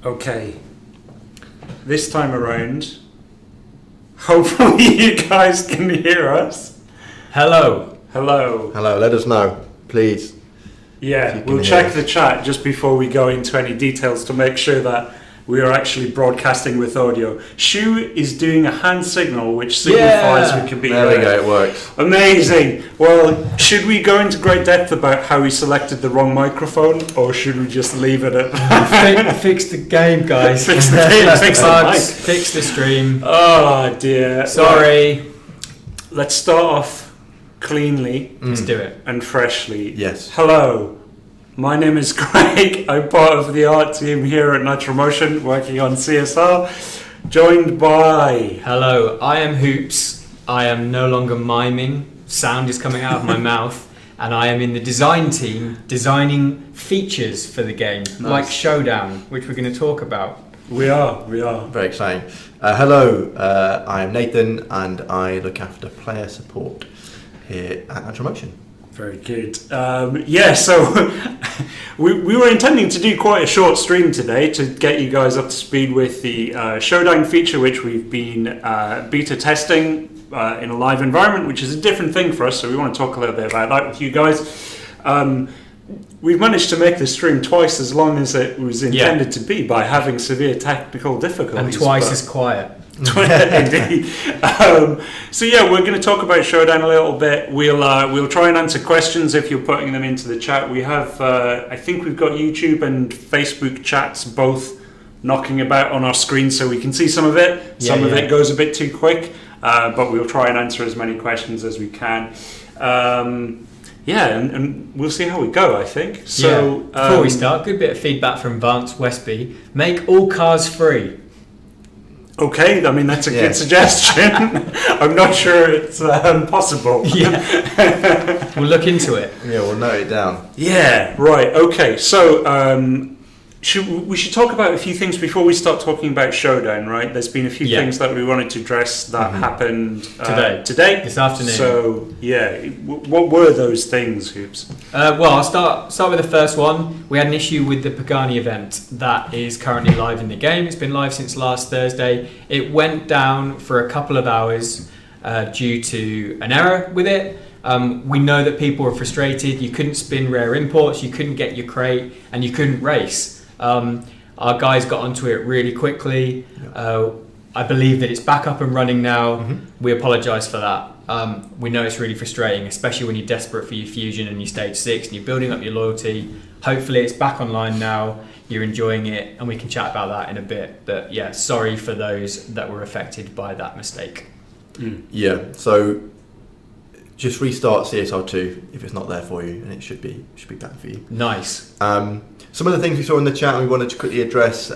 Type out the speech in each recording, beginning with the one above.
Okay, this time around, hopefully you guys can hear us. Hello. Hello. Hello, let us know, please. Yeah, we'll check the chat just before we go into any details to make sure that we are actually broadcasting with audio. Shu is doing a hand signal which signifies we can be there. There we go, it works. Amazing. Well, should we go into great depth about how we selected the wrong microphone, or should we just leave it at Fix the game, guys. Fix the game, fix the bugs, mic. fix the stream. Oh dear. Sorry. Let's start off cleanly. Let's do it. And freshly. Yes. Hello. My name is Craig. I'm part of the art team here at Natural Motion, working on CSR, joined by... Hello, I am Hoops. I am no longer miming. Sound is coming out of my mouth. And I am in the design team, designing features for the game, like Showdown, which we're going to talk about. We are. Very exciting. Hello, I am Nathan, and I look after player support here at Natural Motion. Very good. So we were intending to do quite a short stream today to get you guys up to speed with the Showdown feature, which we've been beta testing in a live environment, which is a different thing for us. So we want to talk a little bit about that with you guys. We've managed to make the stream twice as long as it was intended to be by having severe technical difficulties. And twice as quiet. Indeed. We're going to talk about Showdown a little bit. We'll try and answer questions if you're putting them into the chat. We have, I think we've got YouTube and Facebook chats both knocking about on our screen, so we can see some of it. Some of it goes a bit too quick, but we'll try and answer as many questions as we can. And we'll see how we go, I think. So before we start, good bit of feedback from Vance Westby. Make all cars free. Okay, I mean, that's a good suggestion. I'm not sure it's possible. Yeah. We'll look into it. Yeah, we'll note it down. Yeah, right, okay. So, we should talk about a few things before we start talking about Showdown, right? There's been a few things that we wanted to address that happened today. This afternoon. So, what were those things, Hoops? I'll start with the first one. We had an issue with the Pagani Event that is currently live in the game. It's been live since last Thursday. It went down for a couple of hours due to an error with it. We know that people were frustrated. You couldn't spin rare imports, you couldn't get your crate, and you couldn't race. Our guys got onto it really quickly. I believe that it's back up and running now. We apologise for that. We know it's really frustrating, especially when you're desperate for your Fusion and your Stage 6 and you're building up your loyalty. Hopefully it's back online now, you're enjoying it, and we can chat about that in a bit. But sorry for those that were affected by that mistake. Yeah, so just restart CSR2 if it's not there for you, and it should be back for you. Nice. Some of the things we saw in the chat and we wanted to quickly address,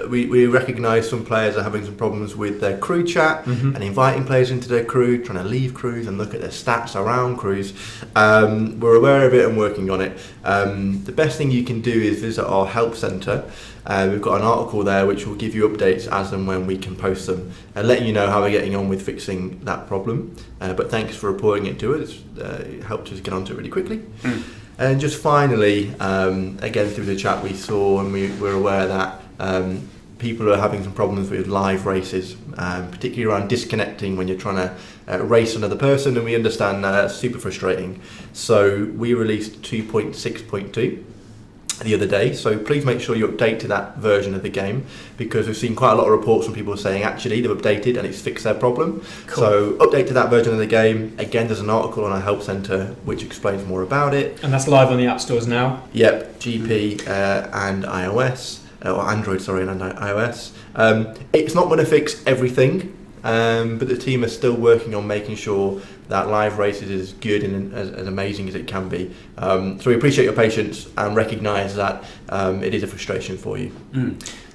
we recognise some players are having some problems with their crew chat and inviting players into their crew, trying to leave crews and look at their stats around crews. We're aware of it and working on it. The best thing you can do is visit our help centre. We've got an article there which will give you updates as and when we can post them and let you know how we're getting on with fixing that problem. But thanks for reporting it to us. It helped us get onto it really quickly. And just finally, again through the chat we saw and we're aware that people are having some problems with live races, particularly around disconnecting when you're trying to race another person, and we understand that's super frustrating. So we released 2.6.2 the other day, so please make sure you update to that version of the game, because we've seen quite a lot of reports from people saying actually they've updated and it's fixed their problem. Cool. So update to that version of the game. Again, there's an article on our help centre which explains more about it, and that's live on the app stores now. Yep, GP and iOS, or Android, and iOS. It's not going to fix everything, but the team are still working on making sure that live races is good and as amazing as it can be. So we appreciate your patience and recognise that it is a frustration for you.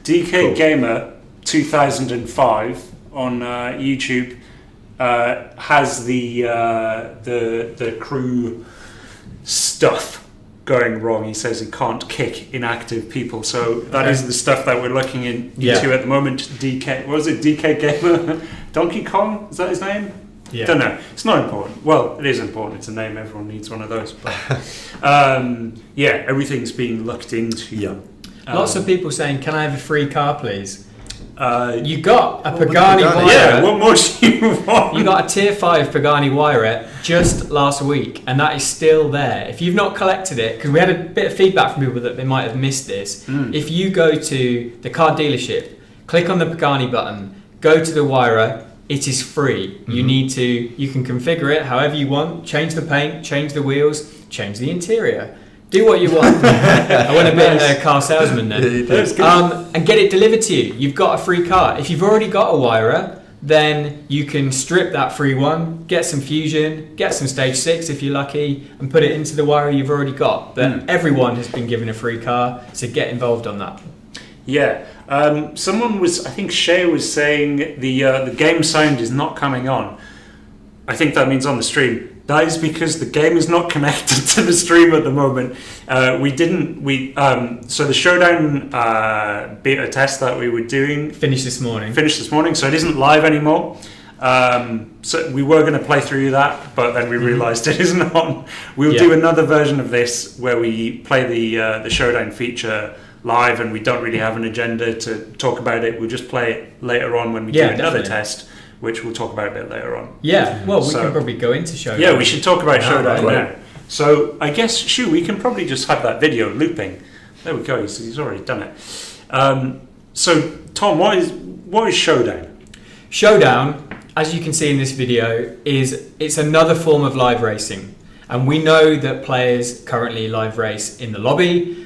DK Gamer 2005 on YouTube has the crew stuff going wrong. He says he can't kick inactive people, so that is the stuff that we're looking into at the moment. DK, what was it? DK Gamer, Donkey Kong, is that his name? Yeah. Don't know. It's not important. Well, it is important. It's a name. Everyone needs one of those. But everything's being looked into. Yeah. Lots of people saying, "Can I have a free car, please?" You got a Pagani Wire. Yeah, what more do you want? You got a Tier 5 Pagani Wire just last week, and that is still there. If you've not collected it, because we had a bit of feedback from people that they might have missed this, if you go to the car dealership, click on the Pagani button, go to the Wire, it is free. You can configure it however you want, change the paint, change the wheels, change the interior. Do what you want. I went a bit a car salesman then. And get it delivered to you. You've got a free car. If you've already got a Wire, then you can strip that free one, get some Fusion, get some Stage 6 if you're lucky, and put it into the Wire you've already got. But everyone has been given a free car, so get involved on that. Yeah. Someone was, I think Shay was saying the game sound is not coming on. I think that means on the stream. That is because the game is not connected to the stream at the moment. So the Showdown beta test that we were doing Finished this morning, so it isn't live anymore. So we were going to play through that, but then we realised it isn't on. We'll do another version of this where we play the Showdown feature live, and we don't really have an agenda to talk about it. We'll just play it later on when we do another test, which we'll talk about a bit later on. Yeah, well, we can probably go into Showdown. Yeah, we should talk about Showdown now. So I guess, Shu, we can probably just have that video looping. There we go, he's already done it. So, Tom, what is Showdown? Showdown, as you can see in this video, it's another form of live racing. And we know that players currently live race in the lobby.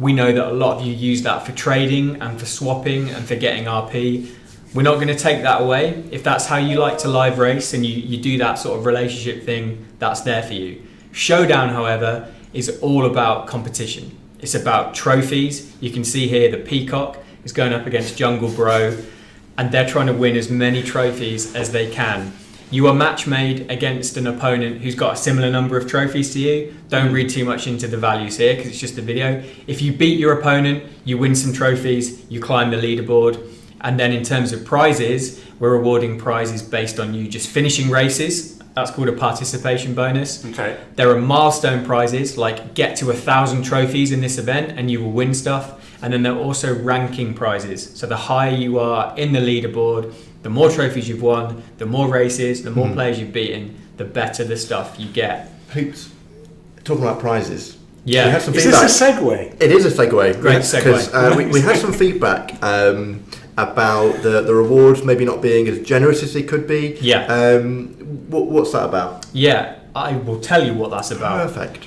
We know that a lot of you use that for trading and for swapping and for getting RP. We're not going to take that away. If that's how you like to live race and you do that sort of relationship thing, that's there for you. Showdown, however, is all about competition. It's about trophies. You can see here the Peacock is going up against Jungle Bro, and they're trying to win as many trophies as they can. You are match made against an opponent who's got a similar number of trophies to you. Don't read too much into the values here because it's just a video. If you beat your opponent, you win some trophies, you climb the leaderboard. And then in terms of prizes, we're awarding prizes based on you just finishing races. That's called a participation bonus. Okay. There are milestone prizes like get to 1,000 trophies in this event and you will win stuff. And then there are also ranking prizes. So the higher you are in the leaderboard, the more trophies you've won, the more races, the more players you've beaten, the better the stuff you get. Hoops, talking about prizes. Yeah. We had some is feedback. This a segue? It is a segue. Great segue. Because we had some feedback about the rewards maybe not being as generous as they could be. Yeah. What's that about? Yeah, I will tell you what that's about. Perfect.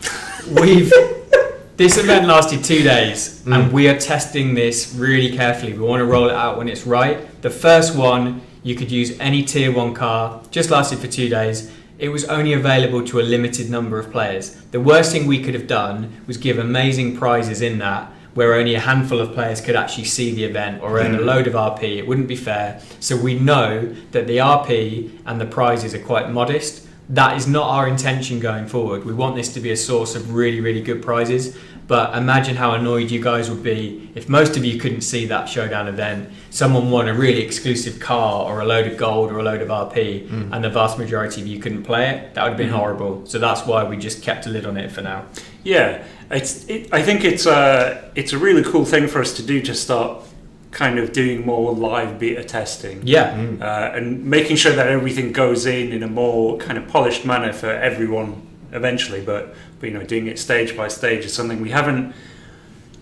This event lasted 2 days, and we are testing this really carefully. We want to roll it out when it's right. The first one, you could use any Tier 1 car, just lasted for 2 days. It was only available to a limited number of players. The worst thing we could have done was give amazing prizes in that, where only a handful of players could actually see the event or earn a load of RP. It wouldn't be fair. So we know that the RP and the prizes are quite modest. That is not our intention going forward. We want this to be a source of really, really good prizes. But imagine how annoyed you guys would be if most of you couldn't see that Showdown event. Someone won a really exclusive car or a load of gold or a load of RP, and the vast majority of you couldn't play it. That would have been horrible. So that's why we just kept a lid on it for now. Yeah, I think it's a really cool thing for us to do, to start kind of doing more live beta testing. Yeah. And making sure that everything goes in a more kind of polished manner for everyone eventually, but you know, doing it stage by stage is something we haven't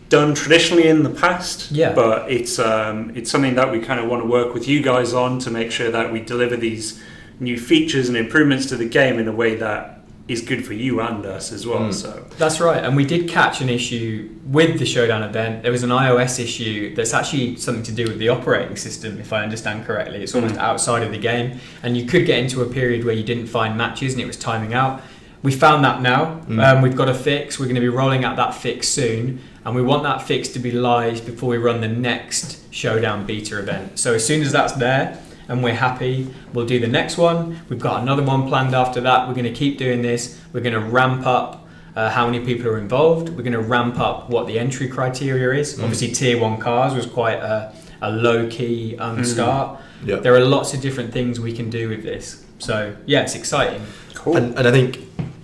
done traditionally in the past. Yeah. But it's something that we kind of want to work with you guys on to make sure that we deliver these new features and improvements to the game in a way that is good for you and us as well. So that's right, and we did catch an issue with the Showdown event. There was an iOS issue that's actually something to do with the operating system, if I understand correctly. It's almost outside of the game, and you could get into a period where you didn't find matches and it was timing out. We found that now. We've got a fix. We're going to be rolling out that fix soon, and we want that fix to be live before we run the next Showdown beta event. So as soon as that's there and we're happy, we'll do the next one. We've got another one planned after that. We're going to keep doing this. We're going to ramp up how many people are involved. We're going to ramp up what the entry criteria is. Obviously, Tier 1 cars was quite a low-key start. Yeah. There are lots of different things we can do with this. So, yeah, it's exciting. cool. And I think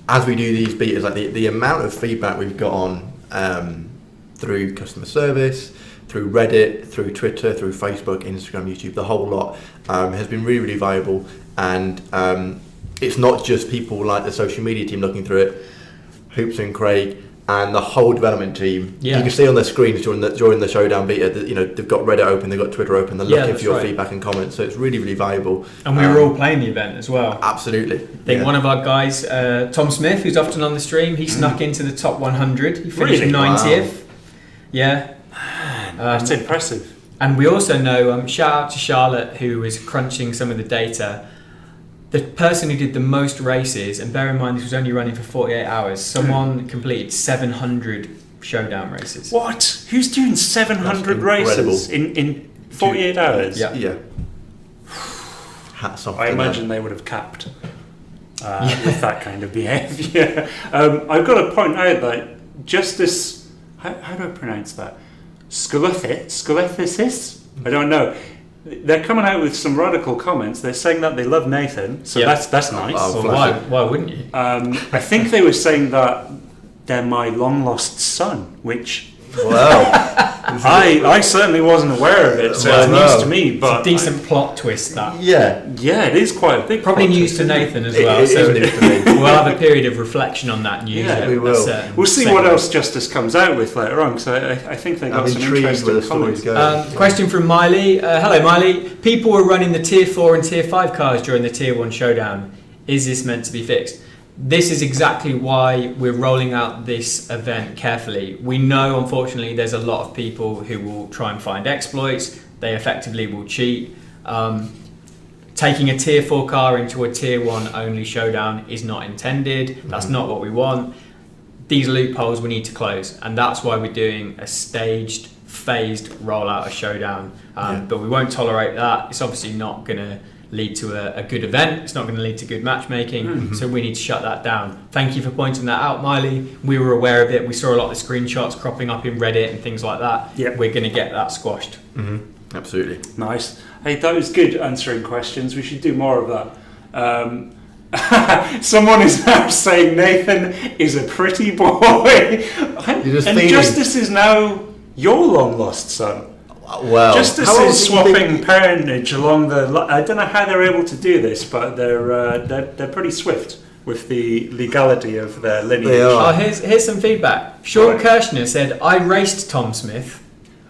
as we do these betas, like the amount of feedback we've got on through customer service, through Reddit, through Twitter, through Facebook, Instagram, YouTube, the whole lot has been really, really valuable. And it's not just people like the social media team looking through it, Hoops and Craig, and the whole development team. Yeah. You can see on their screens during the showdown beta that they've got Reddit open, they've got Twitter open, they're looking for your feedback and comments. So it's really, really valuable. And we were all playing the event as well. Absolutely. I think one of our guys, Tom Smith, who's often on the stream, he snuck into the top 100. He finished 90th. Wow. Yeah. That's impressive. And we also know, shout out to Charlotte, who is crunching some of the data. The person who did the most races, and bear in mind this was only running for 48 hours, someone completed 700 showdown races. What? Who's doing 700 races in 48 hours? Yeah. Hats off. I imagine they would have capped with that kind of behaviour. I've got to point out that Justice, how do I pronounce that? Scalethesis? I don't know. They're coming out with some radical comments. They're saying that they love Nathan, so that's nice. Well, why wouldn't you? I think they were saying that they're my long lost son, which I certainly wasn't aware of it, so it's news to me. But it's a decent plot twist, that. Yeah, it is quite a big. Probably news to Nathan as well. So we'll have a period of reflection on that news. Yeah, we will. We'll see what else Justice comes out with later on. So I think they got some interesting comments. Question from Miley. Hello, Miley. People were running the Tier 4 and Tier 5 cars during the Tier 1 showdown. Is this meant to be fixed? This is exactly why we're rolling out this event carefully. We know, unfortunately, there's a lot of people who will try and find exploits. They effectively will cheat. Taking a Tier 4 car into a Tier 1 only showdown is not intended. That's not what we want. These loopholes we need to close, and that's why we're doing a staged, phased rollout of showdown. But we won't tolerate that. It's obviously not going to lead to a good event. It's not going to lead to good matchmaking, so we need to shut that down. Thank you for pointing that out, Miley. We were aware of it. We saw a lot of the screenshots cropping up in Reddit and things like that. We're going to get that squashed. Absolutely. Nice. Hey, that was good, answering questions. We should do more of that. Someone is now saying Nathan is a pretty boy. And Justice is now your long lost son. Well, Justice is swapping parentage along the. I don't know how they're able to do this, but they're pretty swift with the legality of their lineage. They are. Oh, here's some feedback. Sean Kirshner said, "I raced Tom Smith."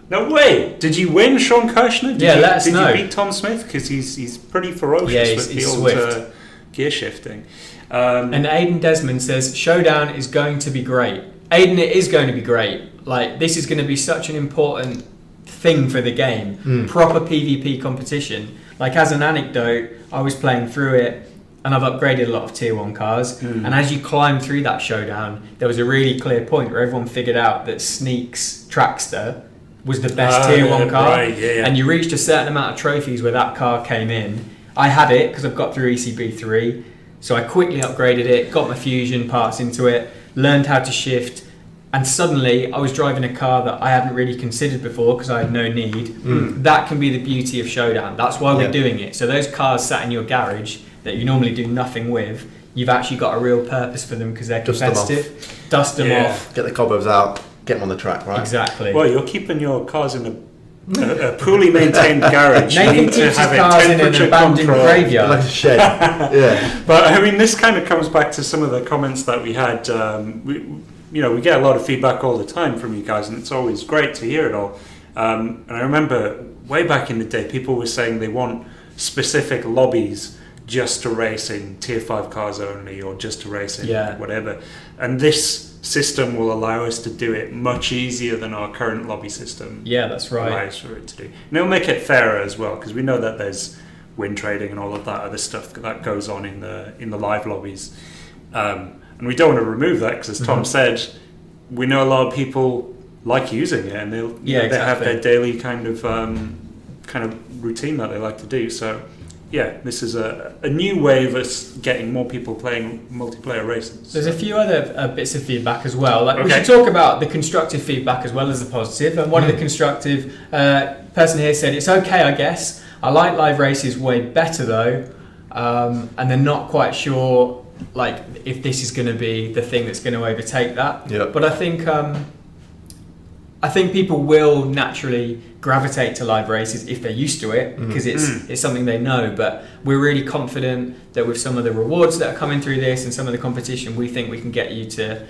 No way! Did you win, Sean Kirshner? Let us know. Did you beat Tom Smith? Because he's pretty ferocious with the old gear shifting. And Aidan Desmond says, "Showdown is going to be great." Aidan, it is going to be great. Like, this is going to be such an important thing for the game. Proper PvP competition. Like, as an anecdote, I was playing through it and I've upgraded a lot of Tier 1 cars, and as you climb through that showdown, there was a really clear point where everyone figured out that Sneak's Trackster was the best Tier 1 car, and you reached a certain amount of trophies where that car came in. I had it because I've got through ECB3, so I quickly upgraded it, got my fusion parts into it, learned how to shift, and suddenly I was driving a car that I hadn't really considered before because I had no need. That can be the beauty of Showdown. That's why we're doing it. So those cars sat in your garage that you normally do nothing with, you've actually got a real purpose for them because they're competitive. Dust them off. Get the cobwebs out, get them on the track, right? Exactly. Well, you're keeping your cars in a poorly maintained garage. Nathan keeps his cars in an abandoned graveyard. Like a shed. But I mean, this kind of comes back to some of the comments that we had. We get a lot of feedback all the time from you guys, and it's always great to hear it all. And I remember way back in the day, people were saying they want specific lobbies just to race in Tier 5 cars only, or just to race in whatever. And this system will allow us to do it much easier than our current lobby system. Yeah, that's right. Allows for it to do. And it'll make it fairer as well, because we know that there's win trading and all of that other stuff that goes on in the live lobbies. And we don't want to remove that because, as Tom said, we know a lot of people like using it, and they have their daily kind of routine that they like to do. So, this is a new way of us getting more people playing multiplayer races. There's a few other bits of feedback as well. We should talk about the constructive feedback as well as the positive. And one of the constructive person here said, "It's okay, I guess. I like live races way better though," and they're not quite sure if this is going to be the thing that's going to overtake that. But I think I think people will naturally gravitate to live races if they're used to it, because it's something they know. But we're really confident that with some of the rewards that are coming through this and some of the competition, we think we can get you to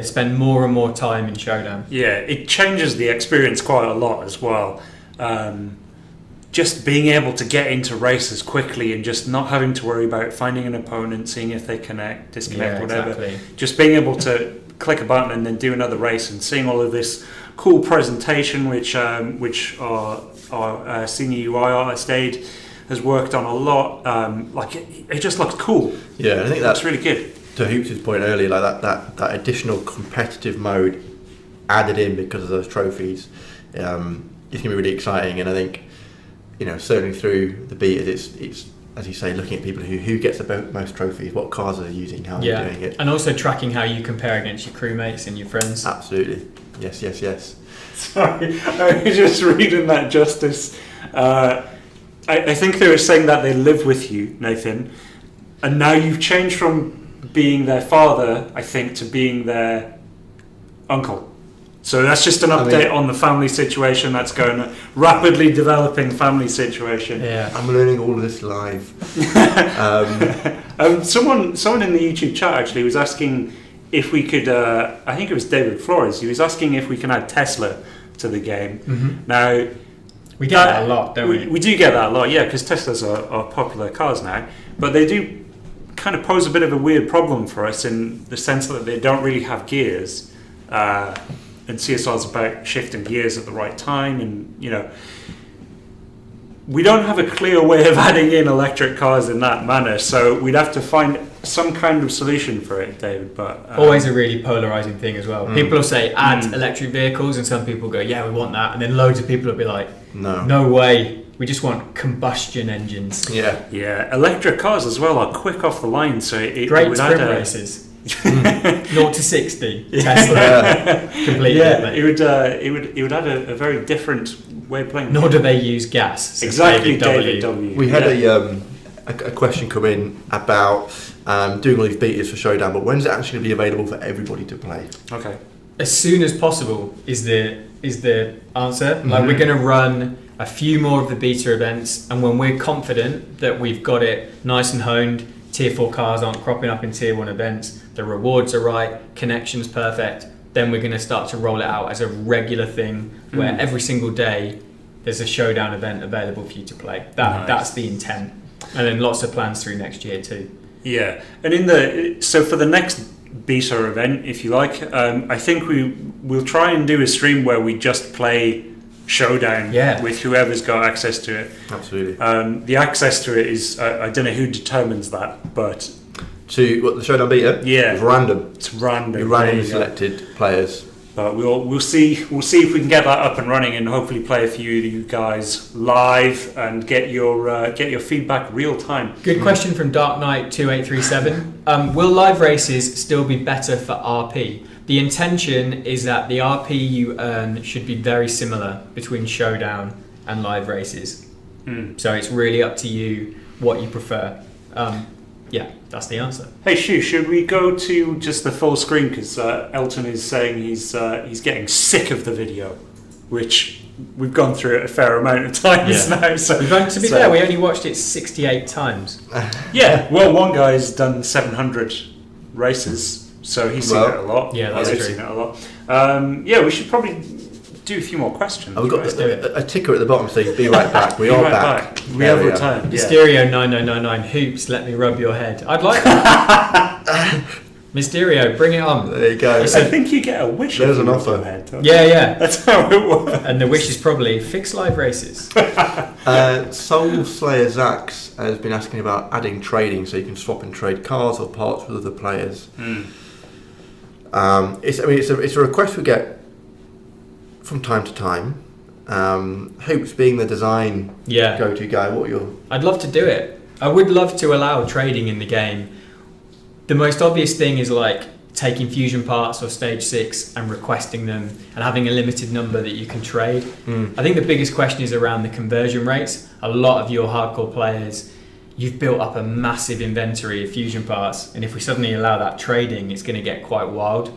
spend more and more time in Showdown. Yeah, it changes the experience quite a lot as well. Just being able to get into races quickly and just not having to worry about finding an opponent, seeing if they connect, disconnect, whatever. Exactly. Just being able to click a button and then do another race, and seeing all of this cool presentation, which our senior UI artist Aid has worked on a lot. It just looks cool. Yeah, I think that's really good. To Hoops' point earlier, like that additional competitive mode added in because of those trophies, it's going to be really exciting. And I think, certainly through the betas, it's as you say, looking at people who gets the most trophies, what cars are they using, how are they doing it, and also tracking how you compare against your crewmates and your friends. Absolutely, yes. Sorry, I was just reading that Justice. I think they were saying that they live with you, Nathan, and now you've changed from being their father, I think, to being their uncle. So that's just an update on the family situation that's going on. Rapidly developing family situation. Yeah, I'm learning all of this live. Someone in the YouTube chat actually was asking if we could. I think it was David Flores. He was asking if we can add Tesla to the game. Mm-hmm. Now we get that a lot, don't we? We do get that a lot, yeah, because Teslas are popular cars now, but they do kind of pose a bit of a weird problem for us in the sense that they don't really have gears. And CSR is about shifting gears at the right time, and we don't have a clear way of adding in electric cars in that manner, so we'd have to find some kind of solution for it, David. But always a really polarizing thing as well. People will say add electric vehicles, and some people go, yeah, we want that, and then loads of people will be like, no way, we just want combustion engines. Yeah, electric cars as well are quick off the line, so it great would sprint add races. 0 to 60 Tesla. Completely. Yeah, it would add a very different way of playing. Nor do they use gas. Exactly, David W. We had a question come in about doing all these betas for Showdown, but when's it actually going to be available for everybody to play? Okay. As soon as possible is the answer. Mm-hmm. Like, we're going to run a few more of the beta events, and when we're confident that we've got it nice and honed, Tier 4 cars aren't cropping up in Tier 1 events, the rewards are right, connection's perfect, then we're going to start to roll it out as a regular thing where every single day there's a Showdown event available for you to play. That's the intent. And then lots of plans through next year too. Yeah, and so for the next beta event, if you like, I think we'll try and do a stream where we just play Showdown with whoever's got access to it. Absolutely. The access to it is I don't know who determines that, but to the Showdown beta, it's random. It's random. You randomly selected players. But we'll see if we can get that up and running, and hopefully play a few of you guys live and get your feedback real time. Good question from Dark Knight 2837. Will live races still be better for RP? The intention is that the RP you earn should be very similar between Showdown and live races. So it's really up to you what you prefer. That's the answer. Hey Shu, should we go to just the full screen, because Elton is saying he's getting sick of the video, which we've gone through it a fair amount of times now. So to be fair, we only watched it 68 times. Well, one guy's done 700 races, so he's seen it a lot. Yeah, that's true. Seen it a lot. We should probably do a few more questions. We've got a ticker at the bottom saying "Be right back." We are back. We have returned. Mysterio 9999 hoops. Let me rub your head. I'd like that. Mysterio, bring it on. There you go. I think you get a wish. There's an offer. Yeah. That's how it works. And the wish is probably fix live races. Soul Slayer Zax has been asking about adding trading, so you can swap and trade cars or parts with other players. It's a request we get from time to time. Hoops being the design go-to guy, I'd love to do it. I would love to allow trading in the game. The most obvious thing is like taking fusion parts or stage 6 and requesting them and having a limited number that you can trade. I think the biggest question is around the conversion rates. A lot of your hardcore players, you've built up a massive inventory of fusion parts, and if we suddenly allow that trading, it's going to get quite wild.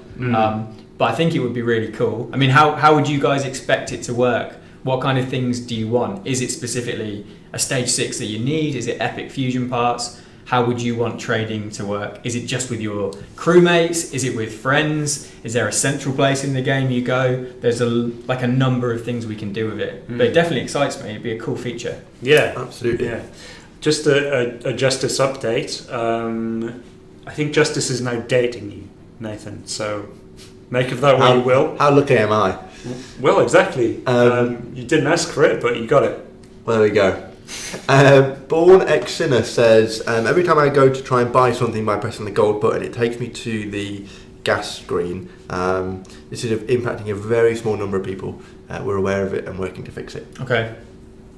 but I think it would be really cool. I mean, how would you guys expect it to work? What kind of things do you want? Is it specifically a stage 6 that you need? Is it epic fusion parts? How would you want trading to work? Is it just with your crewmates? Is it with friends? Is there a central place in the game you go? There's a number of things we can do with it. But it definitely excites me. It'd be a cool feature. Yeah, absolutely. Yeah. Just a Justice update. I think Justice is now dating you, Nathan. So make of that what you will. How lucky am I? Well, exactly. You didn't ask for it, but you got it. Well, there we go. Born X Sinner says, every time I go to try and buy something by pressing the gold button, it takes me to the gas screen. This is impacting a very small number of people. We're aware of it and working to fix it. Okay.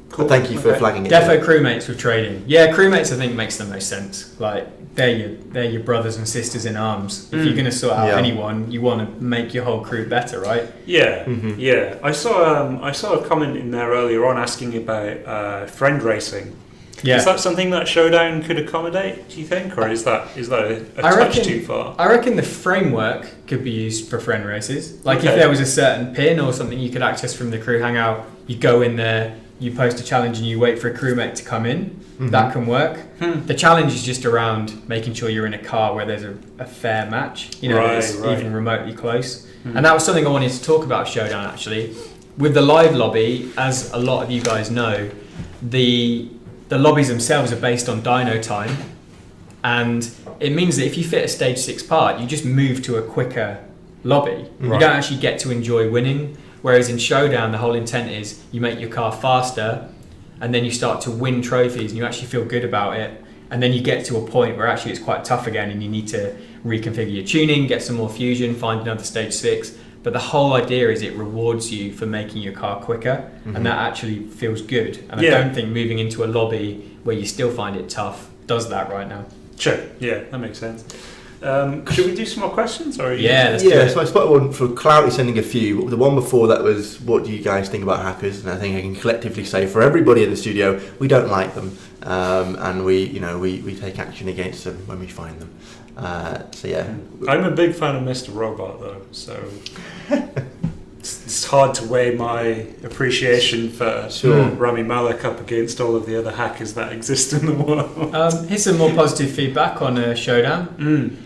Cool. But thank you for flagging it. Defo crewmates with trading. Yeah, crewmates I think makes the most sense. Like they're your brothers and sisters in arms. If you're going to sort out anyone, you want to make your whole crew better, right? Yeah, yeah. I saw a comment in there earlier on asking about friend racing. Yeah. Is that something that Showdown could accommodate, do you think, or is that a touch too far? I reckon the framework could be used for friend races. Like if there was a certain pin or something you could access from the crew hangout, you go in there, you post a challenge and you wait for a crewmate to come in. That can work. The challenge is just around making sure you're in a car where there's a fair match, that's even remotely close. And that was something I wanted to talk about Showdown actually. With the live lobby, as a lot of you guys know, the lobbies themselves are based on dyno time, and it means that if you fit a stage 6 part, you just move to a quicker lobby. You don't actually get to enjoy winning. Whereas in Showdown, the whole intent is you make your car faster and then you start to win trophies and you actually feel good about it. And then you get to a point where actually it's quite tough again and you need to reconfigure your tuning, get some more fusion, find another stage 6. But the whole idea is it rewards you for making your car quicker, and that actually feels good. And I don't think moving into a lobby where you still find it tough does that right now. Sure, yeah, that makes sense. Should we do some more questions? Or let's do it. So I spotted one for Clouty sending a few. The one before that was, what do you guys think about hackers? And I think I can collectively say for everybody in the studio, we don't like them, and we take action against them when we find them. I'm a big fan of Mr. Robot though, so it's hard to weigh my appreciation for Rami Malek up against all of the other hackers that exist in the world. Here's some more positive feedback on Showdown.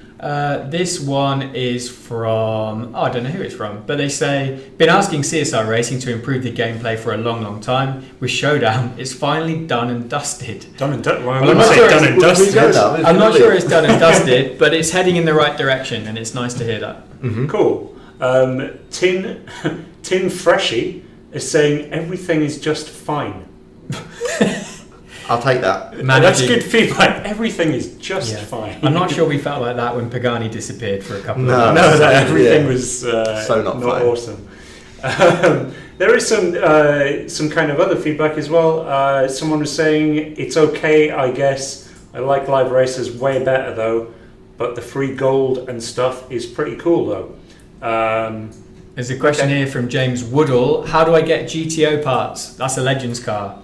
This one is from, I don't know who it's from, but they say, been asking CSR Racing to improve the gameplay for a long, long time. With Showdown, it's finally done and dusted. Done and dusted? Well, I'm not sure done and dusted. I'm not sure it's done and dusted, but it's heading in the right direction, and it's nice to hear that. Cool. Tin Freshie is saying everything is just fine. I'll take that. That's good feedback. Everything is just fine. I'm not sure we felt like that when Pagani disappeared for a couple of months. No, everything was so not awesome. There is some kind of other feedback as well. Someone was saying it's okay, I guess. I like live races way better though, but the free gold and stuff is pretty cool though. There's a question here from James Woodall. How do I get GTO parts? That's a Legends car.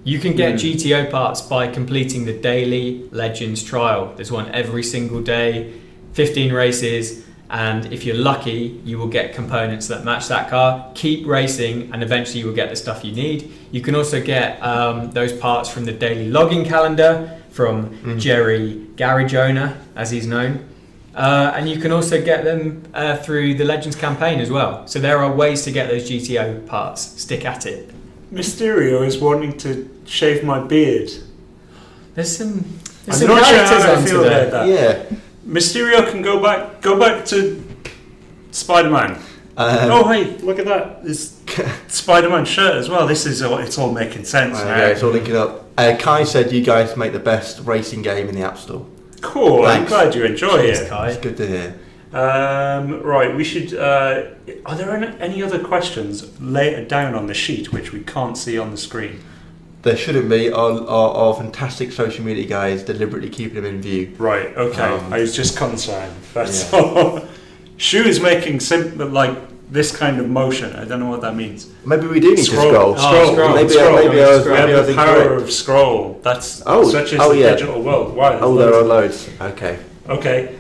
You can get GTO parts by completing the daily Legends trial. There's one every single day, 15 races, and if you're lucky, you will get components that match that car. Keep racing, and eventually you will get the stuff you need. You can also get those parts from the daily logging calendar from Jerry Garage Owner, as he's known. And you can also get them through the Legends campaign as well. So there are ways to get those GTO parts. Stick at it. Mysterio is wanting to shave my beard. There's some I'm not sure how I feel about that. Yeah. Mysterio can go back to Spider-Man. Oh hey, look at that. This Spider-Man shirt as well. It's all making sense now. Yeah, it's all linking up. Kai said you guys make the best racing game in the App Store. Cool. Thanks. I'm glad you enjoy it. Kai. It's good to hear. Right, we should. Are there any other questions later down on the sheet which we can't see on the screen? There shouldn't be. Our fantastic social media guys deliberately keeping them in view. Right. Okay. I was just concerned. That's all. Shu is making this kind of motion. I don't know what that means. Maybe we do need to scroll. Scroll. Maybe the power of scroll. That's such as the digital world. Wow. There are loads. Okay. Okay.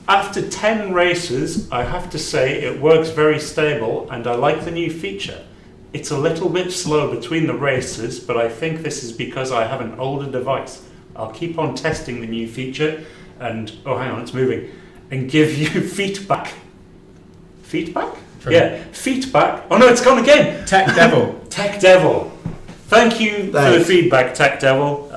After 10 races, I have to say it works very stable and I like the new feature. It's a little bit slow between the races, but I think this is because I have an older device. I'll keep on testing the new feature and, oh hang on, it's moving, and give you feedback. Feedback? Yeah, feedback. Oh no, it's gone again. Tech Devil. Tech Devil. Thank you for the feedback, Tech Devil.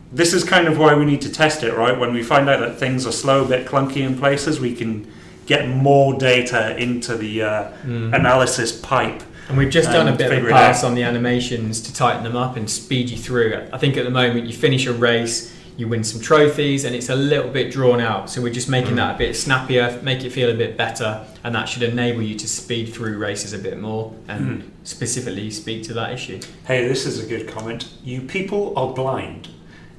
This is kind of why we need to test it, right? When we find out that things are slow, a bit clunky in places, we can get more data into the analysis pipe. And we've just done a bit of a pass on the animations to tighten them up and speed you through it. I think at the moment you finish a race, you win some trophies, and it's a little bit drawn out. So we're just making that a bit snappier, make it feel a bit better, and that should enable you to speed through races a bit more and specifically speak to that issue. Hey, this is a good comment. You people are blind.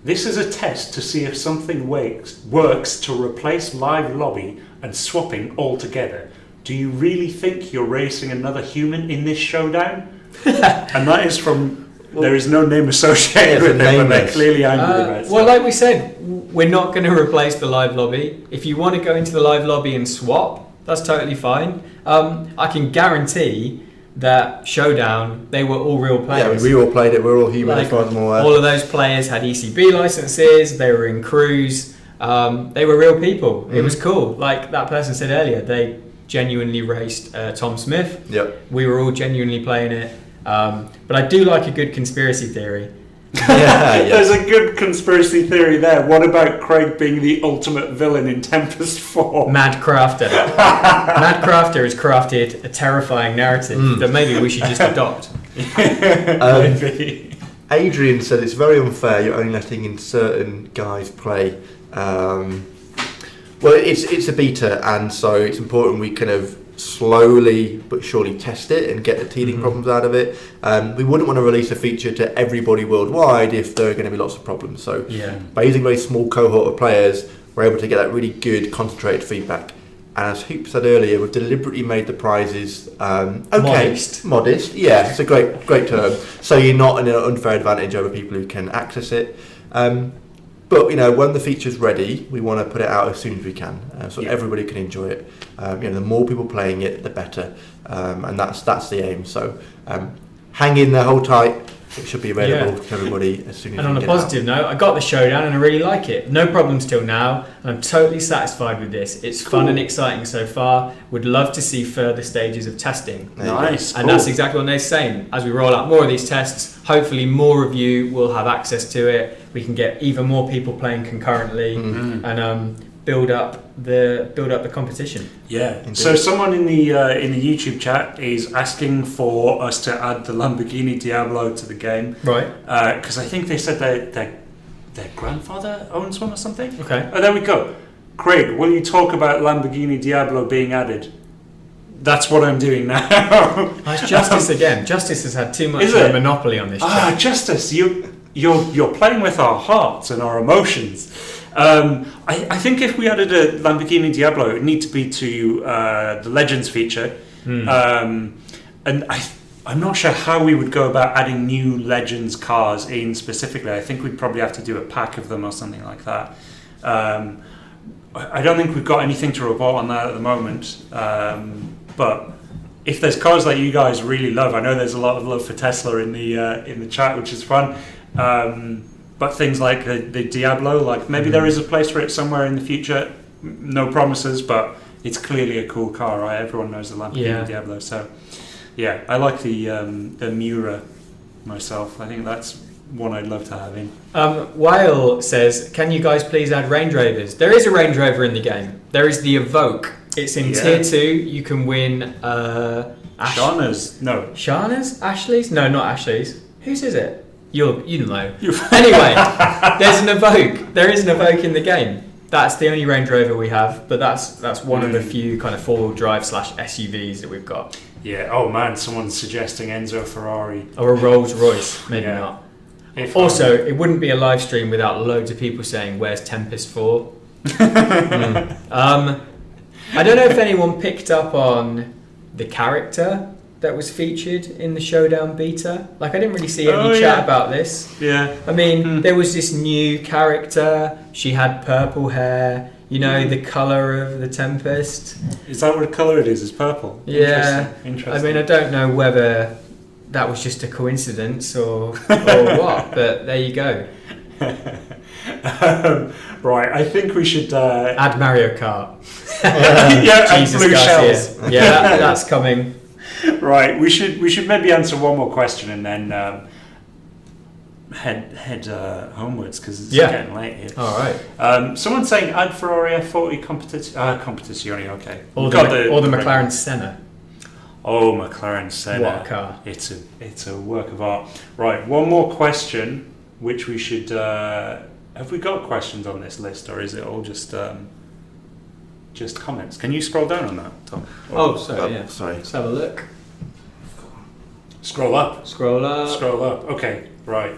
This is a test to see if something works to replace live lobby and swapping altogether. Do you really think you're racing another human in this showdown? And that is from... there is no name associated with it, but they're clearly angry about it. Well, like we said, we're not going to replace the live lobby. If you want to go into the live lobby and swap, that's totally fine. I can guarantee that Showdown, they were all real players. Yeah, we all played it. We're all human as far as I'm aware. All of those players had ECB licenses. They were in crews. They were real people. It was cool. Like that person said earlier, they genuinely raced Tom Smith. Yep. We were all genuinely playing it. But I do like a good conspiracy theory. There's a good conspiracy theory there. What about Craig being the ultimate villain in Tempest 4? Mad Crafter. Mad Crafter has crafted a terrifying narrative that maybe we should just adopt. Adrian said it's very unfair you're only letting in certain guys play. Well, it's a beta, and so it's important we kind of slowly but surely test it and get the teething problems out of it. We wouldn't want to release a feature to everybody worldwide if there are going to be lots of problems. So by using a very small cohort of players, we're able to get that really good concentrated feedback. And as Hoop said earlier, we've deliberately made the prizes modest. Yeah, it's a great term. So you're not in an unfair advantage over people who can access it. But when the feature's ready, we want to put it out as soon as we can, so everybody can enjoy it. The more people playing it, the better, and that's the aim. So hang in there, hold tight. It should be available to everybody as soon as. And on a positive note, I got the Showdown and I really like it. No problems till now, and I'm totally satisfied with this. It's fun and exciting so far. Would love to see further stages of testing. Nice, and that's exactly what they're saying. As we roll out more of these tests, hopefully more of you will have access to it. We can get even more people playing concurrently and build up the competition. Yeah. Indeed. So someone in the YouTube chat is asking for us to add the Lamborghini Diablo to the game, right? Because I think they said their grandfather owns one or something. Okay. Oh, there we go. Craig, will you talk about Lamborghini Diablo being added? That's what I'm doing now. It's Justice again. Justice has had too much of a monopoly on this chat. Justice, you're playing with our hearts and our emotions. I think if we added a Lamborghini Diablo, it would need to be to the Legends feature. And I'm not sure how we would go about adding new Legends cars in specifically. I think we'd probably have to do a pack of them or something like that. I don't think we've got anything to report on that at the moment. But if there's cars that you guys really love, I know there's a lot of love for Tesla in the chat, which is fun. But things like the Diablo, like maybe there is a place for it somewhere in the future. No promises, but it's clearly a cool car, right? Everyone knows the Lamborghini Diablo. So, yeah, I like the Miura myself. I think that's one I'd love to have in. Weil says, can you guys please add Range Rovers? There is a Range Rover in the game. There is the Evoque. It's in Tier 2. You can win... Shana's? No. Shana's? Ashley's? No, not Ashley's. Whose is it? You know. Anyway, there's an Evoque. There is an Evoque in the game. That's the only Range Rover we have, but that's one of the few kind of four-wheel drive / SUVs that we've got. Yeah. Oh man, someone's suggesting Enzo Ferrari or a Rolls Royce. Maybe not. Also, it wouldn't be a live stream without loads of people saying, "Where's Tempest 4?" I don't know if anyone picked up on the character that was featured in the Showdown beta? Like, I didn't really see any chat yeah. about this. Yeah. I mean, there was this new character. She had purple hair. You know, the colour of the Tempest. Is that what colour it is? It's purple. Yeah. Interesting. I mean, I don't know whether that was just a coincidence or what, but there you go. Right, I think we should Add Mario Kart. yeah, and Jesus blue Garcia. shells. Yeah, that's coming. Right, we should maybe answer one more question and then head homewards because it's getting late here. All right. Someone's saying add Ferrari F40 competizione. Okay. Or the McLaren Senna. Oh, McLaren Senna. What a car! It's a work of art. Right, one more question, which we should. Have we got questions on this list, or is it all just comments? Can you scroll down on that, Tom? Oh, sorry. Yeah. Sorry. Let's have a look. Scroll up. Scroll up. Scroll up. Okay. Right.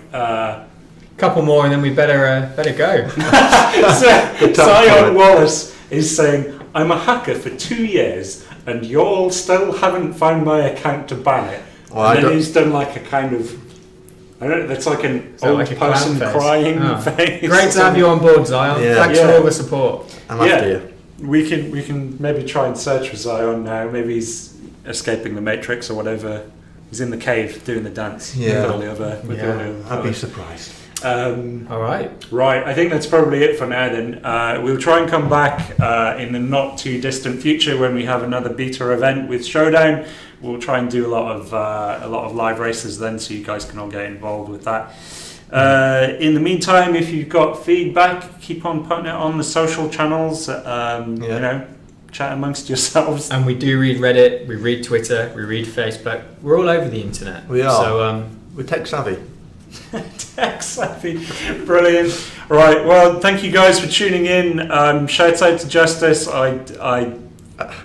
Couple more, and then we better go. Zion Wallace is saying, "I'm a hacker for 2 years, and y'all still haven't found my account to ban it." Well, and then he's done like a kind of, I don't know, that's like an old like a person clown face? crying Oh. face. Great to have you on board, Zion. Yeah. Thanks for all the support. I'm after you. We can maybe try and search for Zion now. Maybe he's escaping the Matrix or whatever. He's in the cave doing the dance Yeah. with all the other. With all the other I'd be fellas. surprised. All right. Right, I think that's probably it for now then. We'll try and come back in the not too distant future when we have another beta event with Showdown. We'll try and do a lot of live races then, so you guys can all get involved with that. In the meantime, if you've got feedback, keep on putting it on the social channels. You know, chat amongst yourselves. And we do read Reddit, we read Twitter, we read Facebook. We're all over the internet. We are. So We're tech savvy. Tech savvy, brilliant. Right, well, thank you guys for tuning in. Shouts out to Justice. I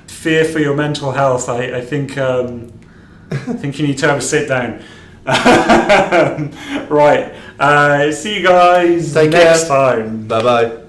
fear for your mental health. I think you need to have a sit down. Right, see you guys Take next care. time. Bye bye.